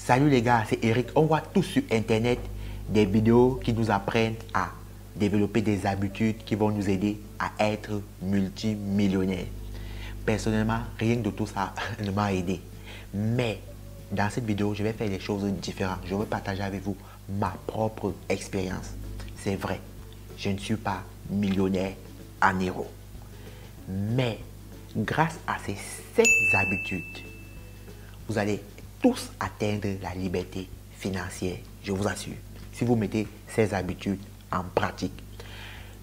Salut les gars, c'est Eric. On voit tous sur internet des vidéos qui nous apprennent à développer des habitudes qui vont nous aider à être multimillionnaires. Personnellement, rien de tout ça ne m'a aidé. Mais dans cette vidéo, je vais faire des choses différentes. Je vais partager avec vous ma propre expérience. C'est vrai, je ne suis pas millionnaire en euros. Mais grâce à ces 7 habitudes, vous allez tous atteindre la liberté financière, je vous assure, si vous mettez ces habitudes en pratique.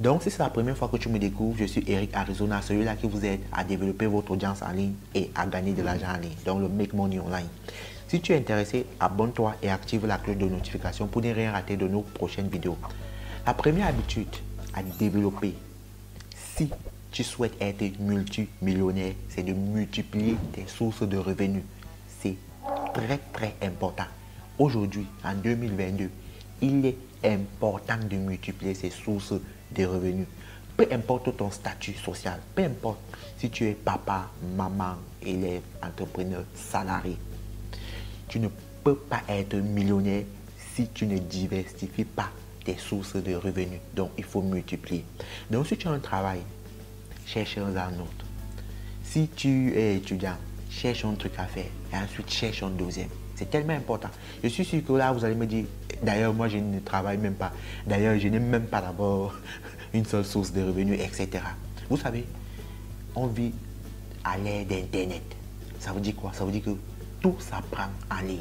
Donc, si c'est la première fois que tu me découvres, je suis Eric Arizona, celui-là qui vous aide à développer votre audience en ligne et à gagner de l'argent en ligne, donc le Make Money Online. Si tu es intéressé, abonne-toi et active la cloche de notification pour ne rien rater de nos prochaines vidéos. La première habitude à développer, si tu souhaites être multimillionnaire, c'est de multiplier tes sources de revenus. C'est très important. Aujourd'hui, en 2022, il est important de multiplier ses sources de revenus. Peu importe ton statut social, peu importe si tu es papa, maman, élève, entrepreneur, salarié. Tu ne peux pas être millionnaire si tu ne diversifies pas tes sources de revenus. Donc, il faut multiplier. Donc, si tu as un travail, cherche un autre. Si tu es étudiant, cherche un truc à faire et ensuite cherche un deuxième. C'est tellement important. Je suis sûr que là, vous allez me dire, d'ailleurs, moi, je ne travaille même pas. D'ailleurs, je n'ai même pas d'abord une seule source de revenus, etc. Vous savez, on vit à l'ère d'Internet. Ça veut dire quoi? Ça veut dire que tout s'apprend en ligne.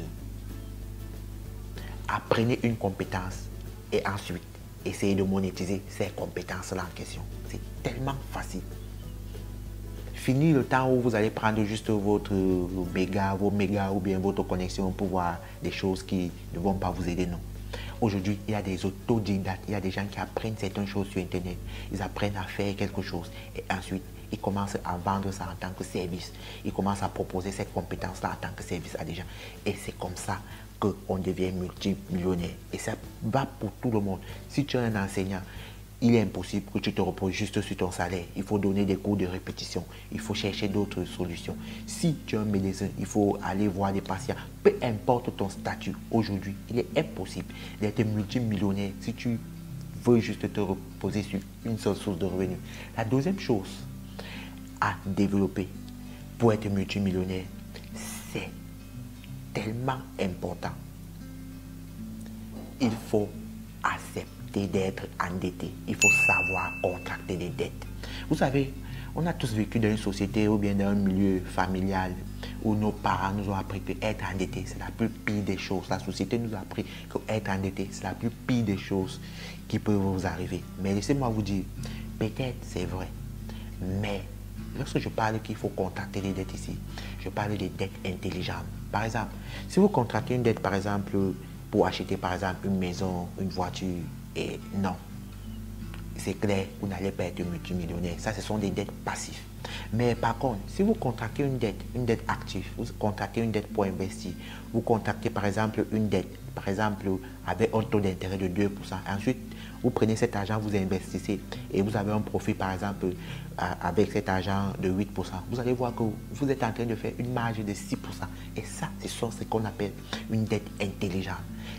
Apprenez une compétence et ensuite, essayez de monétiser ces compétences-là en question. C'est tellement facile. Fini le temps où vous allez prendre juste votre méga, vos mégas ou bien votre connexion pour voir des choses qui ne vont pas vous aider, non. Aujourd'hui, il y a des autodidactes, il y a des gens qui apprennent certaines choses sur Internet. Ils apprennent à faire quelque chose et ensuite, ils commencent à vendre ça en tant que service. Ils commencent à proposer cette compétence-là en tant que service à des gens. Et c'est comme ça qu'on devient multimillionnaire. Et ça va pour tout le monde. Si tu es un enseignant, il est impossible que tu te reposes juste sur ton salaire. Il faut donner des cours de répétition. Il faut chercher d'autres solutions. Si tu es un médecin, il faut aller voir des patients. Peu importe ton statut, aujourd'hui, il est impossible d'être multimillionnaire si tu veux juste te reposer sur une seule source de revenus. La deuxième chose à développer pour être multimillionnaire, c'est tellement important. Il faut accepter d'être endetté. Il faut savoir contracter des dettes. Vous savez, on a tous vécu dans une société ou bien dans un milieu familial où nos parents nous ont appris que être endetté, c'est la plus pire des choses. La société nous a appris que être endetté, c'est la plus pire des choses qui peuvent vous arriver. Mais laissez-moi vous dire, peut-être c'est vrai. Mais lorsque je parle qu'il faut contracter des dettes ici, je parle des dettes intelligentes. Par exemple, si vous contractez une dette, par exemple, pour acheter par exemple une maison, une voiture, et non, c'est clair, vous n'allez pas être multimillionnaire. Ça, ce sont des dettes passives. Mais par contre, si vous contractez une dette active, vous contractez une dette pour investir, vous contractez par exemple une dette, par exemple avec un taux d'intérêt de 2%, ensuite vous prenez cet argent, vous investissez et vous avez un profit par exemple avec cet argent de 8%, vous allez voir que vous êtes en train de faire une marge de 6%. Et ça, ce sont ce qu'on appelle une dette intelligente.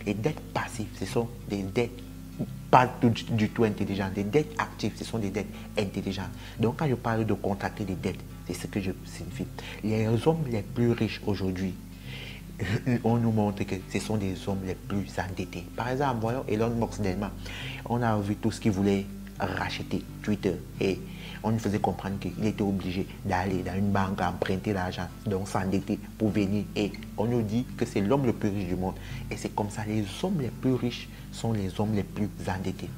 Les dettes passives, ce sont des dettes pas du tout intelligentes. Les dettes actives, ce sont des dettes intelligentes. Donc quand je parle de contracter des dettes, c'est ce que je signifie. Les hommes les plus riches aujourd'hui, on nous montre que ce sont des hommes les plus endettés. Par exemple, voyons Elon Musk dernièrement. On a vu tout ce qu'il voulait racheter Twitter et on nous faisait comprendre qu'il était obligé d'aller dans une banque emprunter l'argent, donc s'endetter pour venir. Et on nous dit que c'est l'homme le plus riche du monde. Et c'est comme ça, les hommes les plus riches sont les hommes les plus endettés.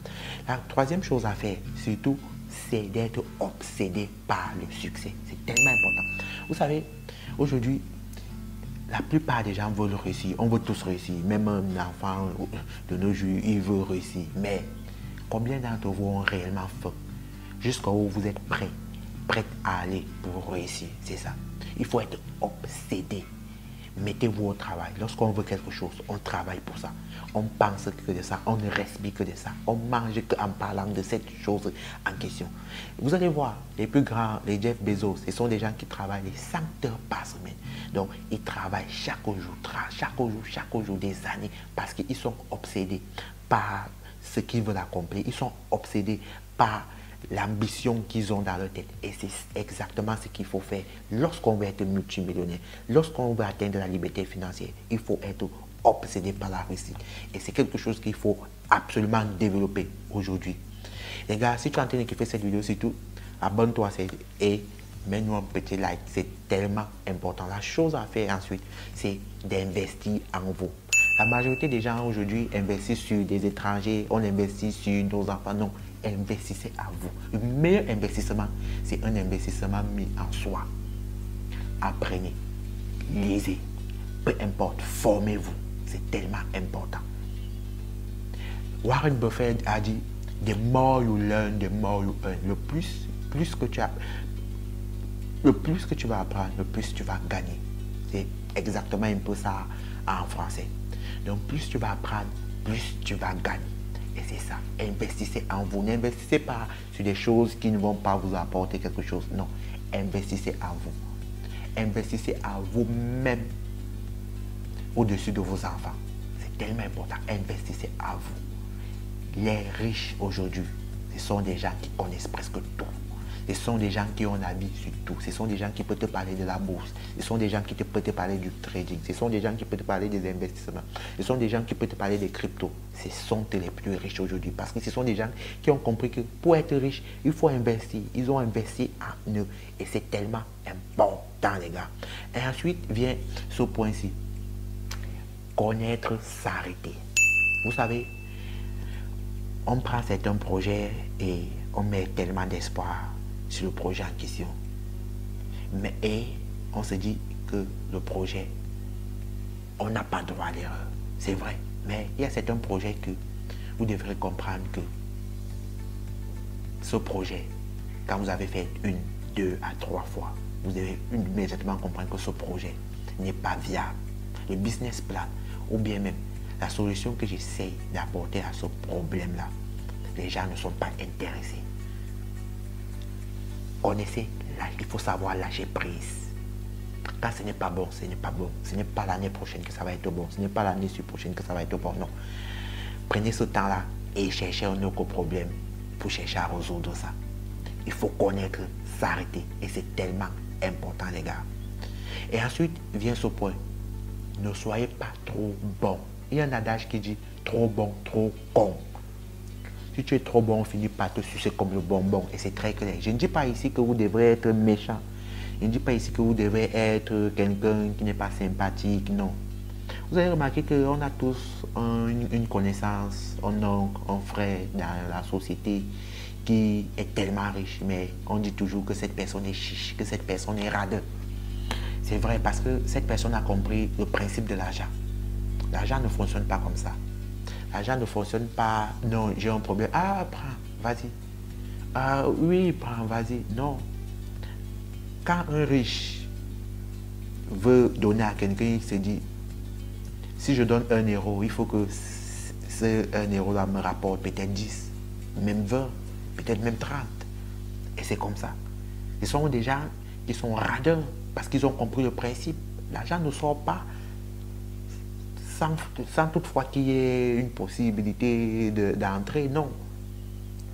La troisième chose à faire, surtout, c'est d'être obsédé par le succès. C'est tellement important. Vous savez, aujourd'hui, la plupart des gens veulent réussir. On veut tous réussir. Même un enfant de nos jours, il veut réussir. Mais combien d'entre vous ont réellement fait jusqu'où vous êtes prêt à aller pour réussir? C'est ça. Il faut être obsédé. mettez-vous au travail. Lorsqu'on veut quelque chose, on travaille pour ça. On pense que de ça, on ne respire que de ça. On mange qu'en parlant de cette chose en question. Vous allez voir, les plus grands, les Jeff Bezos, ce sont des gens qui travaillent les 100 heures par semaine. Donc, ils travaillent chaque jour, des années, parce qu'ils sont obsédés par ce qu'ils veulent accomplir. Ils sont obsédés par l'ambition qu'ils ont dans leur tête. Et c'est exactement ce qu'il faut faire lorsqu'on veut être multimillionnaire. Lorsqu'on veut atteindre la liberté financière, il faut être obsédé par la réussite. Et c'est quelque chose qu'il faut absolument développer aujourd'hui. Les gars, si tu es en train de kiffer cette vidéo, surtout, abonne-toi et mets-nous un petit like. C'est tellement important. La chose à faire ensuite, c'est d'investir en vous. La majorité des gens aujourd'hui investissent sur des étrangers, on investit sur nos enfants. Non, investissez à vous. Le meilleur investissement, c'est un investissement mis en soi. Apprenez, lisez, peu importe, formez-vous. C'est tellement important. Warren Buffett a dit, the more you learn, the more you earn. Le plus que tu vas apprendre, le plus tu vas gagner. C'est exactement un peu ça en français. Donc, plus tu vas apprendre, plus tu vas gagner. Et c'est ça. Investissez en vous. N'investissez pas sur des choses qui ne vont pas vous apporter quelque chose. Non. Investissez en vous. Investissez en vous-même au-dessus de vos enfants. C'est tellement important. Investissez en vous. Les riches aujourd'hui, ce sont des gens qui connaissent presque tout. Ce sont des gens qui ont la vie sur tout. Ce sont des gens qui peuvent te parler de la bourse. Ce sont des gens qui peuvent te parler du trading. Ce sont des gens qui peuvent te parler des investissements. Ce sont des gens qui peuvent te parler des cryptos. Ce sont les plus riches aujourd'hui. Parce que ce sont des gens qui ont compris que pour être riche, il faut investir. Ils ont investi en eux. Et c'est tellement important, les gars. Et ensuite vient ce point-ci. Connaître, s'arrêter. Vous savez, on prend certains projets et on met tellement d'espoir sur le projet en question. Et on se dit que le projet, on n'a pas droit à l'erreur. C'est vrai. Mais il y a certains projets que vous devrez comprendre que ce projet, quand vous avez fait 1, 2 à 3 fois, vous devez immédiatement comprendre que ce projet n'est pas viable. Le business plan, ou bien même la solution que j'essaie d'apporter à ce problème-là, les gens ne sont pas intéressés. Connaissez, il faut savoir lâcher prise. Quand ce n'est pas bon, ce n'est pas bon. Ce n'est pas l'année prochaine que ça va être bon. Ce n'est pas l'année prochaine que ça va être bon. Non. Prenez ce temps-là et cherchez un autre problème pour chercher à résoudre ça. Il faut connaître, s'arrêter. Et c'est tellement important, les gars. Et ensuite vient ce point. Ne soyez pas trop bon. Il y a un adage qui dit trop bon, trop con. Si tu es trop bon, on finit par te sucer comme le bonbon. Et c'est très clair. Je ne dis pas ici que vous devrez être méchant. Je ne dis pas ici que vous devez être quelqu'un qui n'est pas sympathique. Non. Vous avez remarqué qu'on a tous une connaissance, un oncle, un frère dans la société qui est tellement riche. Mais on dit toujours que cette personne est chiche, que cette personne est rade. C'est vrai parce que cette personne a compris le principe de l'argent. L'argent ne fonctionne pas comme ça. L'argent ne fonctionne pas. Non, j'ai un problème. Ah, prends, vas-y. Ah, oui, prends, vas-y. Non. Quand un riche veut donner à quelqu'un, il se dit, si je donne 1 euro, il faut que ce 1 euro-là me rapporte peut-être 10, même 20, peut-être même 30. Et c'est comme ça. Ce sont des gens qui sont radins parce qu'ils ont compris le principe. L'argent ne sort pas sans toutefois qu'il y ait une possibilité d'entrer, non.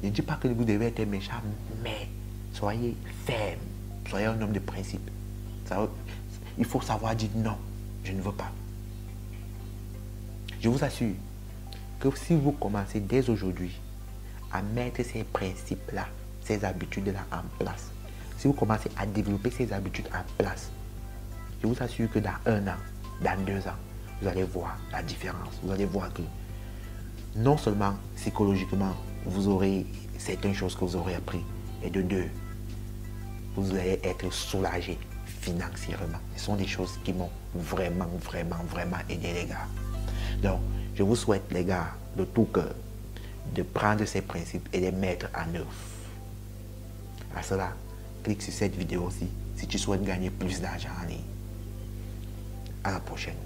Je ne dis pas que vous devez être méchant, mais soyez ferme, soyez un homme de principe. Il faut savoir dire non, je ne veux pas. Je vous assure que si vous commencez dès aujourd'hui à mettre ces principes-là, ces habitudes-là en place, si vous commencez à développer ces habitudes en place, je vous assure que dans 1 an, dans 2 ans, vous allez voir la différence. Vous allez voir que non seulement psychologiquement, vous aurez certaines choses que vous aurez appris, et de 2, vous allez être soulagé financièrement. Ce sont des choses qui m'ont vraiment aidé, les gars. Donc, je vous souhaite, les gars, de tout cœur, de prendre ces principes et de les mettre en œuvre. À cela, clique sur cette vidéo aussi si tu souhaites gagner plus d'argent en ligne. À la prochaine.